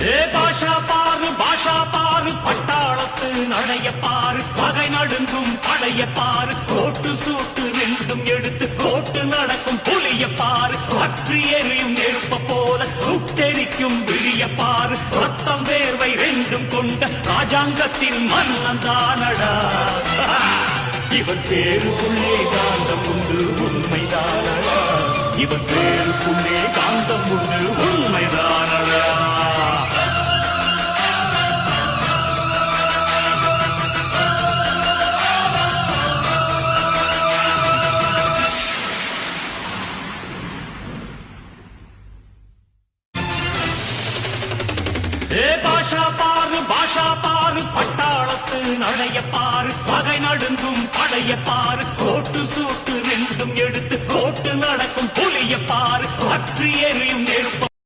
ஏ பாஷா பாரு பட்டாளத்து நடைய பாரு பகை நடுங்கும் படைய பாரு கோட்டு சூட்டு ரெண்டும் எடுத்து கோட்டு நடக்கும் புலிய பாரு பற்றி எரியும் நெருப்ப போல சுட்டெரிக்கும் விழிய பாரு ரத்தம் வேர்வை ரெண்டும் கொண்ட ராஜாங்கத்தின் மன்னன் தானடா இவன் பேருக்குள்ளே காந்தம் உண்டு உண்மைதானடா இவன் பேருக்குள்ளே காந்தம் உண்டு உண்மைதானடா ஏ பாஷா பாரு பட்டாளத்து நடைய பாரு பகை நடுங்கும் படைய பாரு கோட்டு சூட்டு ரெண்டும் எடுத்து கோட்டு நடக்கும் புலிய பாரு பற்றி எரியும் நெருப்ப